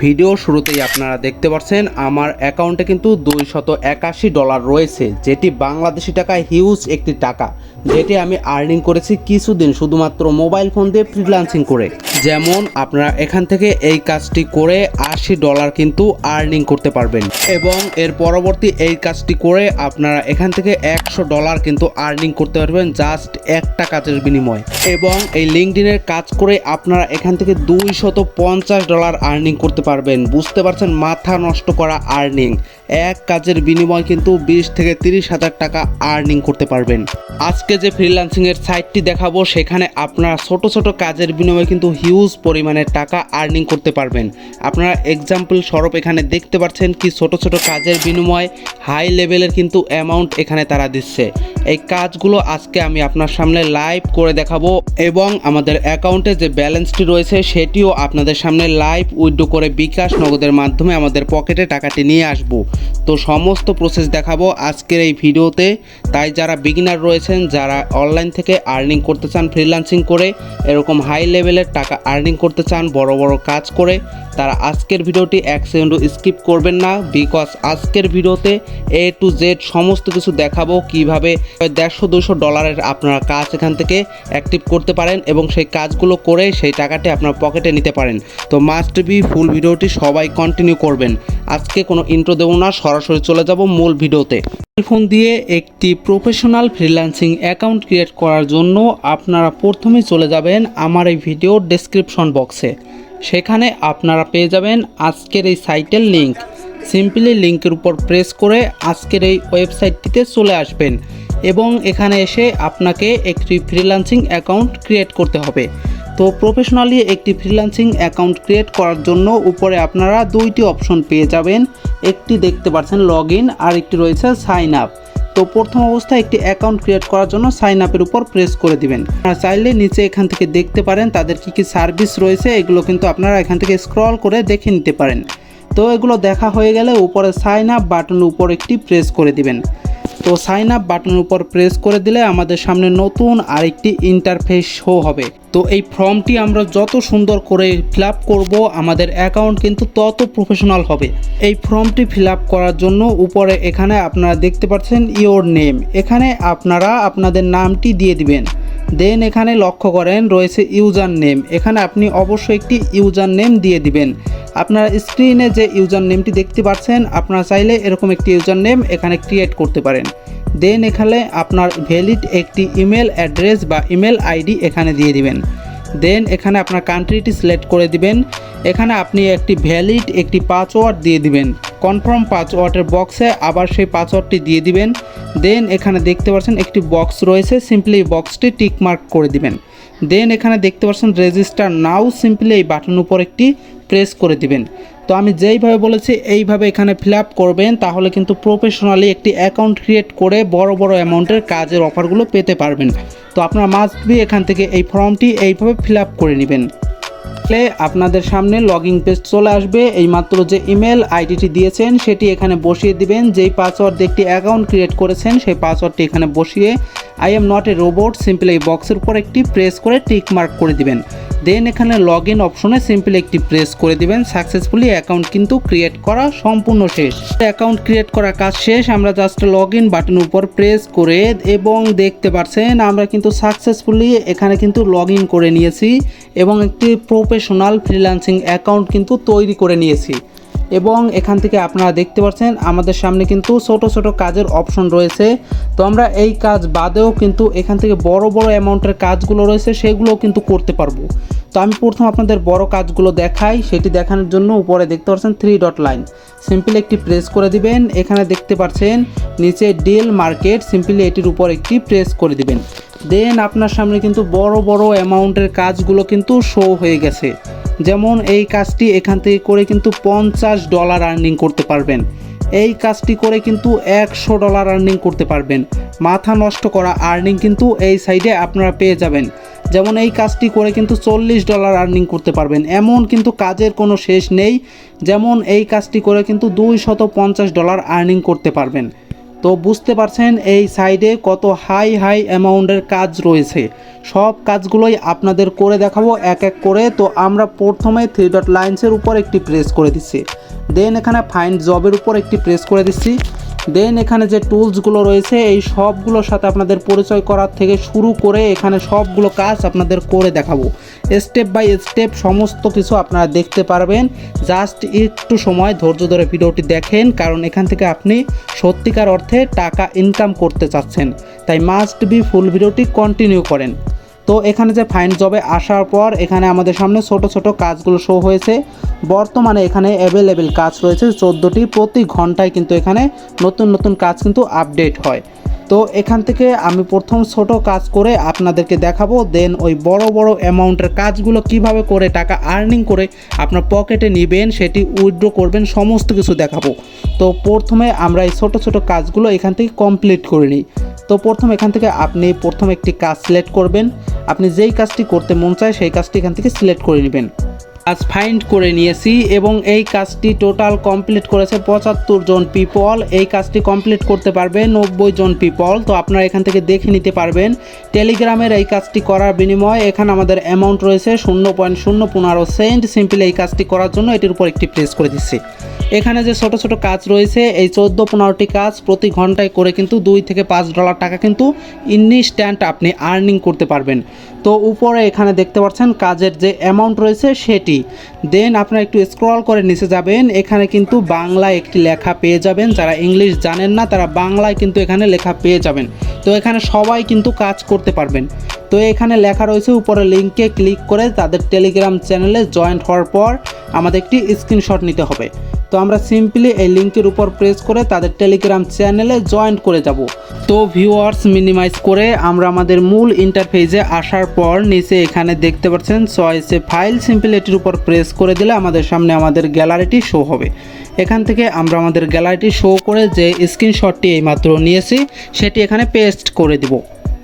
Video শুরুতেই আপনারা দেখতে পাচ্ছেন আমার অ্যাকাউন্টে কিন্তু $281 রয়েছে, যেটি বাংলাদেশি টাকায় হিউজ একটি টাকা, যেটি আমি আর্নিং করেছি কিছুদিন শুধুমাত্র মোবাইল ফোন দিয়ে ফ্রিল্যান্সিং করে। যেমন আপনারা এখান থেকে এই কাজটি করে $80 কিন্তু আর্নিং করতে পারবেন, এবং এর পরবর্তী এই কাজটি করে আপনারা এখান থেকে $100 কিন্তু আর্নিং করতে পারবেন জাস্ট একটা কাজের বিনিময়ে। এবং এই লিঙ্কডইনের কাজ করে আপনারা এখান থেকে $250 আর্নিং করতে পারবেন। বুঝতে পারছেন, মাথা নষ্ট করা আর্নিং। এক কাজের বিনিময়ে কিন্তু 20 থেকে 30 হাজার টাকা আর্নিং করতে পারবেন। আজকে যে ফ্রিল্যান্সিং এর সাইটটি দেখাবো সেখানে আপনারা ছোট ছোট কাজের বিনিময়ে কিন্তু হিউজ পরিমাণের টাকা আর্নিং করতে পারবেন। আপনারা এক্সাম্পল স্বরূপ এখানে দেখতে পাচ্ছেন কি ছোট ছোট কাজের বিনিময়ে হাই লেভেলের কিন্তু অ্যামাউন্ট এখানে তারা দিচ্ছে। এই কাজগুলো আজকে আমি আপনার সামনে লাইভ করে দেখাবো, এবং আমাদের অ্যাকাউন্টে যে ব্যালেন্সটি রয়েছে সেটিও আপনাদের সামনে লাইভ উইথড্র করে বিকাশ নগদের মাধ্যমে আমাদের পকেটে টাকাটি নিয়ে আসব। তো সমস্ত প্রসেস দেখাবো আজকের এই ভিডিওতে। তাই যারা বিগিনার রয়েছেন, যারা অনলাইন থেকে আর্নিং করতে চান ফ্রিল্যান্সিং করে, এরকম হাই লেভেলের টাকা আর্নিং করতে চান বড় বড় কাজ করে, তারা আজকের ভিডিওটি 1 সেকেন্ডও স্কিপ করবেন না, বিকজ আজকের ভিডিওতে A to Z সমস্ত কিছু দেখাবো কিভাবে $150-200 আপনারা কাজ এখান থেকে অ্যাক্টিভ করতে পারেন এবং সেই কাজগুলো করে সেই টাকাটি আপনার পকেটে নিতে পারেন। তো মাস্ট বি ফুল ভিডিওটি সবাই কন্টিনিউ করবেন। আজকে কোনো ইন্ট্রো দেবো না, সরাসরি চলে যাব মূল ভিডিওতে। মোবাইল ফোন দিয়ে একটি প্রফেশনাল ফ্রিল্যান্সিং অ্যাকাউন্ট ক্রিয়েট করার জন্য আপনারা প্রথমেই চলে যাবেন আমার এই ভিডিওর ডেসক্রিপশন বক্সে। সেখানে আপনারা পেয়ে যাবেন আজকের এই সাইটের লিঙ্ক। সিম্পলি লিঙ্কের উপর প্রেস করে আজকের এই ওয়েবসাইটটিতে চলে আসবেন, এবং এখানে এসে আপনাকে একটি ফ্রিল্যান্সিং অ্যাকাউন্ট ক্রিয়েট করতে হবে। তো প্রফেশনালি একটি ফ্রিল্যান্সিং অ্যাকাউন্ট ক্রিয়েট করার জন্য উপরে আপনারা দুইটি অপশন পেয়ে যাবেন। একটি দেখতে পাচ্ছেন লগ ইন, আর একটি রয়েছে সাইন আপ। তো প্রথম অবস্থায় একটি অ্যাকাউন্ট ক্রিয়েট করার জন্য সাইন আপের উপর প্রেস করে দিবেন। আপনারা চাইলে নিচে এখান থেকে দেখতে পারেন তাদের কী কী সার্ভিস রয়েছে, এগুলো কিন্তু আপনারা এখান থেকে স্ক্রল করে দেখে নিতে পারেন। তো এগুলো দেখা হয়ে গেলে উপরে সাইন আপ বাটনের উপর একটি প্রেস করে দিবেন। তো সাইন আপ বাটনের উপর প্রেস করে দিলে আমাদের সামনে নতুন আরেকটি ইন্টারফেস শো হবে। তো এই ফর্মটি আমরা যত সুন্দর করে ফিল আপ করবো আমাদের অ্যাকাউন্ট কিন্তু তত প্রফেশনাল হবে। এই ফর্মটি ফিল আপ করার জন্য উপরে এখানে আপনারা দেখতে পাচ্ছেন ইওর নেম, এখানে আপনারা আপনাদের নামটি দিয়ে দিবেন। দেন এখানে লক্ষ্য করেন রয়েছে ইউজার নেম, এখানে আপনি অবশ্যই একটি ইউজার নেম দিয়ে দিবেন। আপনার স্ক্রিনে যে ইউজার নেমটি দেখতে পাচ্ছেন, আপনারা চাইলে এরকম একটি ইউজার নেম এখানে ক্রিয়েট করতে পারেন। দেন এখানে আপনার ভ্যালিড একটি ইমেল অ্যাড্রেস বা ইমেল আইডি এখানে দিয়ে দিবেন। দেন এখানে আপনার কান্ট্রিটি সিলেক্ট করে দিবেন। এখানে আপনি একটি ভ্যালিড একটি পাসওয়ার্ড দিয়ে দিবেন। কনফার্ম পাসওয়ার্ডের বক্সে আবার সেই পাসওয়ার্ডটি দিয়ে দিবেন। দেন এখানে দেখতে পাচ্ছেন একটি বক্স রয়েছে, সিম্পলি এই বক্সটি টিক মার্ক করে দিবেন। দেন এখানে দেখতে পাচ্ছেন রেজিস্টার নাও, সিম্পলি এই বাটনের উপর একটি প্রেস করে দিবেন। তো আমি যেইভাবে বলেছি এইভাবে এখানে ফিল আপ করবেন, তাহলে কিন্তু প্রফেশনালি একটি অ্যাকাউন্ট ক্রিয়েট করে বড় বড় অ্যামাউন্টের কাজের অফারগুলো পেতে পারবেন। তো আপনারা মাস্ট বি এখান থেকে এই ফর্মটি এইভাবে ফিল আপ করে নেবেন। আপনাদের সামনে লগইন পেজ চলে আসবে। এইমাত্র যে ইমেল আইডিটি দিয়েছেন সেটি এখানে বসিয়ে দিবেন। যেই পাসওয়ার্ড দিয়ে একটি অ্যাকাউন্ট ক্রিয়েট করেছেন সেই পাসওয়ার্ডটি এখানে বসিয়ে I am not a robot simply এই বক্সের উপর একটি প্রেস করে টিক মার্ক করে দিবেন। দেন এখানে লগ ইন অপশনে সিম্পলি একটি প্রেস করে দিবেন। সাকসেসফুলি অ্যাকাউন্ট কিন্তু ক্রিয়েট করা সম্পূর্ণ শেষ। অ্যাকাউন্ট ক্রিয়েট করা কাজ শেষ। আমরা জাস্ট লগ ইন বাটনের উপর প্রেস করে, এবং দেখতে পাচ্ছেন আমরা কিন্তু সাকসেসফুলি এখানে কিন্তু লগ ইন করে নিয়েছি এবং একটি প্রফেশনাল ফ্রিল্যান্সিং অ্যাকাউন্ট কিন্তু তৈরি করে নিয়েছি। এবং এখান থেকে আপনারা দেখতে পাচ্ছেন আমাদের সামনে কিন্তু ছোট ছোট কাজের অপশন রয়েছে। তো আমরা এই কাজ বাদেও কিন্তু এখান থেকে বড় বড় অ্যামাউন্টের কাজগুলো রয়েছে সেগুলোও কিন্তু করতে পারবো। তো আমি প্রথম আপনাদের বড় কাজগুলো দেখাই। সেটি দেখানোর জন্য উপরে দেখতে পাচ্ছেন 3 ডট লাইন, সিম্পলি একটি প্রেস করে দিবেন। এখানে দেখতে পাচ্ছেন নিচে ডিল মার্কেট, সিম্পলি এটির উপর একটি প্রেস করে দিবেন। দেন আপনার সামনে কিন্তু বড় বড় অ্যামাউন্টের কাজগুলো কিন্তু শো হয়ে গেছে। যেমন এই কাজটি এখান থেকে করে কিন্তু $50 আর্নিং করতে পারবেন। এই কাজটি করে কিন্তু $100 আর্নিং করতে পারবেন। মাথা নষ্ট করা আর্নিং কিন্তু এই সাইডে আপনারা পেয়ে যাবেন। যেমন এই কাজটি করে কিন্তু $40 আর্নিং করতে পারবেন। এমন কিন্তু কাজের কোনো শেষ নেই। যেমন এই কাজটি করে কিন্তু $250 আর্নিং করতে পারবেন। তো বুঝতে পারছেন এই সাইডে কত হাই অ্যামাউন্টের কাজ রয়েছে। সব কাজগুলোই আপনাদের করে দেখাবো এক এক করে। তো আমরা প্রথমে 3 ডট লাইন্সের উপর একটি প্রেস করে দিচ্ছি, দেন এখানে ফাইন্ড জবের উপর একটি প্রেস করে দিচ্ছি, দেন এখানে যে টুলসগুলো রয়েছে এই সবগুলোর সাথে আপনাদের পরিচয় করার থেকে শুরু করে এখানে সবগুলো কাজ আপনাদের করে দেখাবো। স্টেপ বাই স্টেপ সমস্ত কিছু আপনারা দেখতে পারবেন। জাস্ট একটু সময় ধৈর্য ধরে ভিডিওটি দেখেন, কারণ এখান থেকে আপনি সত্যিকার অর্থে টাকা ইনকাম করতে চাচ্ছেন, তাই মাস্ট বি ফুল ভিডিওটি কন্টিনিউ করেন। তো এখানে যে ফাইন্ড জবে আসার পর এখানে আমাদের সামনে ছোট ছোট কাজগুলো শো হয়েছে। বর্তমানে এখানে অ্যাভেলেবেল কাজ রয়েছে 14টি, প্রতি ঘন্টায় কিন্তু এখানে নতুন নতুন কাজ কিন্তু আপডেট হয়। তো এখান থেকে আমি প্রথম ছোট কাজ করে আপনাদেরকে দেখাবো, দেন ওই বড় বড় অ্যামাউন্টের কাজগুলো কিভাবে করে টাকা আর্নিং করে আপনার পকেটে নেবেন, সেটি উইথড্র করবেন, সমস্ত কিছু দেখাবো। তো প্রথমে আমরা এই ছোট ছোট কাজগুলো এখান থেকে কমপ্লিট করে নিই। তো প্রথমে এখান থেকে আপনি প্রথমে একটি কাজ সিলেক্ট করবেন, আপনি যেই কাজটি করতে মন চায় সেই কাজটি এখান থেকে সিলেক্ট করে নেবেন। কাজ ফাইন্ড করে নিয়েছি এবং এই কাজটি টোটাল কমপ্লিট করেছে 75 জন পিপল। এই কাজটি কমপ্লিট করতে পারবে 90 জন পিপল। তো আপনারা এখান থেকে দেখে নিতে পারবেন। টেলিগ্রামের এই কাজটি করার বিনিময়ে এখানে আমাদের অ্যামাউন্ট রয়েছে 0.015 সেন্ট। সিম্পলি এই কাজটি করার জন্য এটির উপর একটি প্রেস করে দিচ্ছি। এখানে যে ছোট ছোট কাজ রয়েছে এই 14-15টি কাজ প্রতি ঘন্টায় করে কিন্তু $2 থেকে $5 টাকা কিন্তু ইনস্ট্যান্ট আপনি আর্নিং করতে পারবেন। তো উপরে এখানে দেখতে পাচ্ছেন কাজের যে অ্যামাউন্ট রয়েছে সেটি। দেন আপনারা একটু স্ক্রল করে নিচে যাবেন, এখানে কিন্তু বাংলায় একটি লেখা পেয়ে যাবেন। যারা ইংলিশ জানেন না তারা বাংলায় কিন্তু এখানে লেখা পেয়ে যাবেন। তো এখানে সবাই কিন্তু কাজ করতে পারবেন। তো এখানে লেখা রয়েছে, উপরে লিঙ্কে ক্লিক করে তাদের টেলিগ্রাম চ্যানেলে জয়েন্ট হওয়ার পর আমাদের একটি স্ক্রিনশট নিতে হবে। তো আমরা সিম্পলি এই লিঙ্কের উপর প্রেস করে তাদের টেলিগ্রাম চ্যানেলে জয়েন করে যাব। তো ভিউয়ার্স মিনিমাইজ করে আমরা আমাদের মূল ইন্টারফেসে আসার পর নিচে এখানে দেখতে পাচ্ছেন চয়েসে ফাইল, সিম্পলি এটির উপর প্রেস করে দিলে আমাদের সামনে আমাদের গ্যালারিটি শো হবে। এখান থেকে আমরা আমাদের গ্যালারিটি শো করে যে স্ক্রিনশটটি এইমাত্র নিয়েছি সেটি এখানে পেস্ট করে দিব।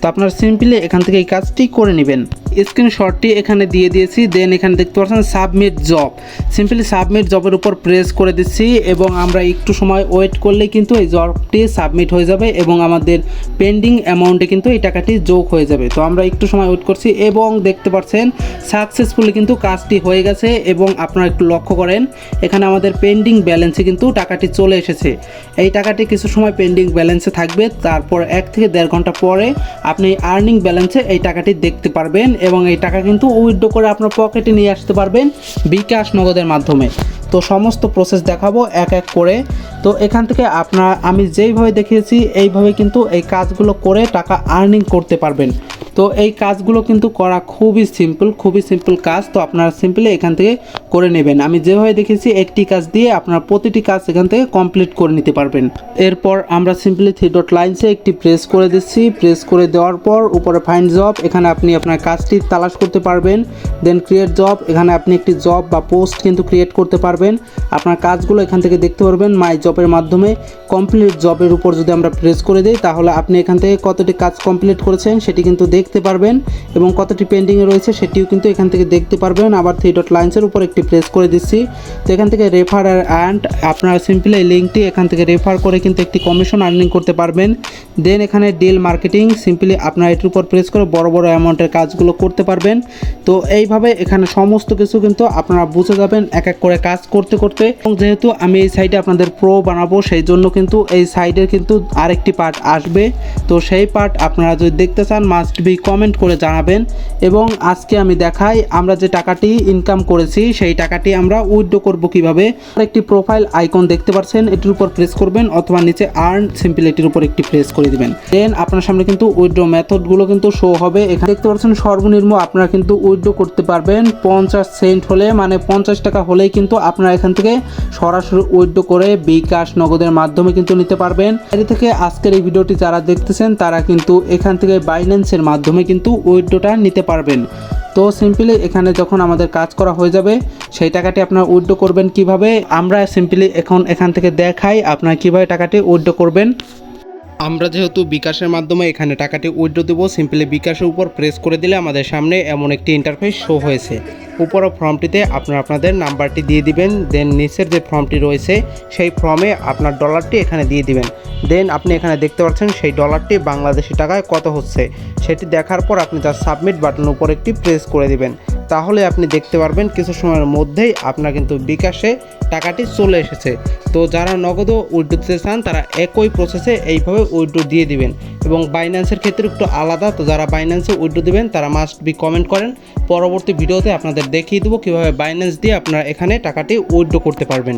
তো আপনারা সিম্পলি এখান থেকে এই কাজটি করে নেবেন। স্ক্রিনশটটি এখানে দিয়ে দিয়েছি, দেন এখানে দেখতে পাচ্ছেন সাবমিট জব। সিম্পলি সাবমিট জবের উপর প্রেস করে দিচ্ছি এবং আমরা একটু সময় ওয়েট করলেই কিন্তু এই জবটি সাবমিট হয়ে যাবে এবং আমাদের পেন্ডিং অ্যামাউন্টে কিন্তু এই টাকাটি যোগ হয়ে যাবে। তো আমরা একটু সময় ওয়েট করছি এবং দেখতে পাচ্ছেন সাকসেসফুলি কিন্তু কাজটি হয়ে গেছে। এবং আপনারা একটু লক্ষ্য করেন এখানে আমাদের পেন্ডিং ব্যালেন্সে কিন্তু টাকাটি চলে এসেছে। এই টাকাটি কিছু সময় পেন্ডিং ব্যালেন্সে থাকবে, তারপর 1 থেকে 1.5 ঘন্টা পরে আপনি আর্নিং ব্যালেন্সে এই টাকাটি দেখতে পারবেন এবং এই টাকা কিন্তু উইথড্র করে আপনার পকেটে নিয়ে আসতে পারবেন বিকাশ নগদের মাধ্যমে। তো সমস্ত প্রসেস দেখাবো এক এক করে। তো এখান থেকে আমি যেইভাবে দেখিয়েছি এইভাবে কিন্তু এই কাজগুলো করে টাকা আর্নিং করতে পারবেন। তো এই কাজগুলো কিন্তু করা খুবই সিম্পল কাজ। তো আপনারা সিম্পলি এখান থেকে করে নেবেন। আমি যেভাবে দেখেছি একটি কাজ দিয়ে আপনারা প্রতিটি কাজ এখান থেকে কমপ্লিট করে নিতে পারবেন। এরপর আমরা সিম্পলি 3 ডট লাইন্সে একটি প্রেস করে দিচ্ছি। প্রেস করে দেওয়ার পর উপরে ফাইন্ড জব, এখানে আপনি আপনার কাজটি তালাশ করতে পারবেন। দেন ক্রিয়েট জব, এখানে আপনি একটি জব বা পোস্ট কিন্তু ক্রিয়েট করতে পারবেন। আপনার কাজগুলো এখান থেকে দেখতে পারবেন মাই জবের মাধ্যমে। কমপ্লিট জবের উপর যদি আমরা প্রেস করে দিই তাহলে আপনি এখান থেকে কতটি কাজ কমপ্লিট করেছেন সেটি কিন্তু দেখতে পারবেন এবং কতটি পেন্ডিংয়ে রয়েছে সেটিও কিন্তু এখান থেকে দেখতে পারবেন। আবার 3 ডট লাইন্সের উপর একটি প্রেস করে দিচ্ছি। তো এখান থেকে রেফার অ্যান্ড আপনারা সিম্পলি এই লিঙ্কটি এখান থেকে রেফার করে কিন্তু একটি কমিশন আর্নিং করতে পারবেন। দেন এখানে ডিল মার্কেটিং, সিম্পলি আপনারা এটির উপর প্রেস করে বড় বড় অ্যামাউন্টের কাজগুলো করতে পারবেন। তো এইভাবে এখানে সমস্ত কিছু কিন্তু আপনারা বুঝে যাবেন এক এক করে কাজ করতে করতে। এবং যেহেতু আমি এই সাইটে আপনাদের প্রো বানাবো সেই জন্য কিন্তু এই সাইটের কিন্তু আরেকটি পার্ট আসবে। তো সেই পার্ট আপনারা যদি দেখতে চান মাস্ট বি কমেন্ট করে জানাবেন। এবং আজকে আমি দেখাই আমরা যে টাকাটি ইনকাম করেছি সেই টাকাটি আমরা উইথড্র করব কিভাবে। একটি প্রোফাইল আইকন দেখতে পাচ্ছেন, এটির উপর প্রেস করবেন অথবা নিচে আর্ন, সিম্পলি এটির উপর একটি প্রেস করে দিবেন। দেন আপনার সামনে কিন্তু উইথড্র মেথডগুলো কিন্তু শো হবে। এখানে দেখতে পাচ্ছেন সর্বনিম্ন আপনারা কিন্তু উইথড্র করতে পারবেন 50 সেন্ট হলে, মানে 50 টাকা হলেই কিন্তু আপনারা এখান থেকে সরাসরি উইথড্র করে বিকাশ নগদের মাধ্যমে কিন্তু নিতে পারবেন। এর থেকে আজকের এই ভিডিওটি যারা দেখতেছেন তারা কিন্তু এখান থেকে বাইন্যান্সের মাধ্যমে কিন্তু উইথড্রটা নিতে পারবেন। তো সিম্পলি এখানে যখন আমাদের কাজ করা হয়ে যাবে সেই টাকাটি আপনারা উইথড্র করবেন কিভাবে আমরা সিম্পলি এখান থেকে দেখাই আপনারা কিভাবে টাকাটি উইথড্র করবেন। আমরা যেহেতু বিকাশের মাধ্যমে এখানে টাকাটি উইথড্র দেবো, সিম্পলি বিকাশের উপর প্রেস করে দিলে আমাদের সামনে এমন একটি ইন্টারফেস শো হয়েছে। উপরের ফর্মটিতে আপনারা আপনাদের নাম্বারটি দিয়ে দিবেন, দেন নিচের যে ফর্মটি রয়েছে সেই ফর্মে আপনার ডলারটি এখানে দিয়ে দিবেন। দেন আপনি এখানে দেখতে পাচ্ছেন সেই ডলারটি বাংলাদেশি টাকায় কত হচ্ছে সেটি দেখার পর আপনি তার সাবমিট বাটনের উপর একটি প্রেস করে দিবেন। তাহলে আপনি দেখতে পারবেন কিছু সময়ের মধ্যেই আপনার কিন্তু বিকাশে টাকাটি চলে এসেছে। তো যারা নগদও উইথড্র দিতে চান তারা একই প্রসেসে এইভাবে উইথড্র দিয়ে দিবেন। এবং বাইন্যান্সের ক্ষেত্রে একটু আলাদা, তো যারা বাইন্যান্সে উইথড্র দিবেন তারা মাস্ট বি কমেন্ট করেন। পরবর্তী ভিডিওতে আপনাদের দেখিয়ে দেবো কীভাবে বাইন্যান্স দিয়ে আপনারা এখানে টাকাটি উইথড্র করতে পারবেন।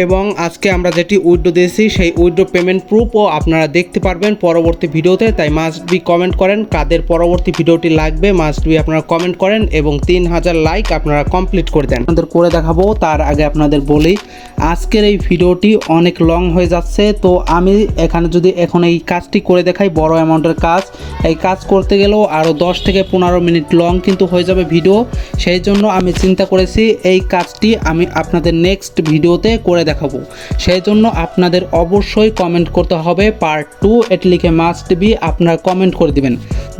এবং আজকে আমরা যেটি উইথড্র দিয়েছি সেই উইথড্র পেমেন্ট প্রুফও আপনারা দেখতে পারবেন পরবর্তী ভিডিওতে। তাই মাস্ট বি কমেন্ট করেন কাদের পরবর্তী ভিডিওটি লাগবে, মাস্ট বি আপনারা কমেন্ট করেন এবং 3000 লাইক আপনারা কমপ্লিট করে দেন। আপনাদের করে দেখাবো তার আগে আপনাদের বলি আজকের এই ভিডিওটি অনেক লং হয়ে যাচ্ছে। তো আমি এখানে যদি এখন এই কাজটি করে দেখাই, বড় অ্যামাউন্টের কাজ, এই কাজ করতে গেলেও আরও 10 থেকে 15 মিনিট লং কিন্তু হয়ে যাবে ভিডিও। সেই জন্য আমি চিন্তা করেছি এই কাজটি আমি আপনাদের নেক্সট ভিডিওতে করে দেখাবো। সেই জন্য আপনাদের অবশ্যই কমেন্ট করতে হবে পার্ট 2, এটি লিখে মাস্ট বি আপনারা কমেন্ট করে দিবেন।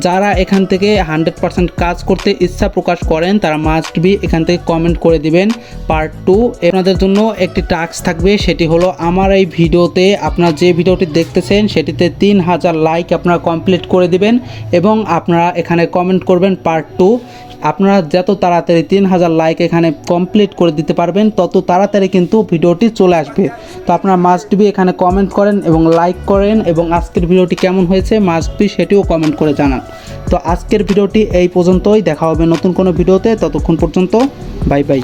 যারা এখান থেকে 100% কাজ করতে ইচ্ছা প্রকাশ করেন তারা মাস্ট বি এখান থেকে কমেন্ট করে দিবেন পার্ট 2। আপনাদের জন্য একটি টাস্ক থাকবে, সেটি হলো আমার এই ভিডিওতে আপনারা যে ভিডিওটি দেখতেছেন সেটিতে 3000 লাইক আপনারা কমপ্লিট করে দিবেন এবং আপনারা এখানে কমেন্ট করবেন পার্ট 2। আপনারা যত তাড়াতাড়ি 3000 লাইক এখানে কমপ্লিট করে দিতে পারবেন তত তাড়াতাড়ি কিন্তু ভিডিওটি চলে আসবে। তো আপনারা মাস্ট বি এখানে কমেন্ট করেন এবং লাইক করেন এবং আজকের ভিডিওটি কেমন হয়েছে মাস্ট বি সেটিও কমেন্ট করে জানান। তো আজকের ভিডিওটি এই পর্যন্তই, দেখা হবে নতুন কোনো ভিডিওতে, ততক্ষণ পর্যন্ত বাই বাই।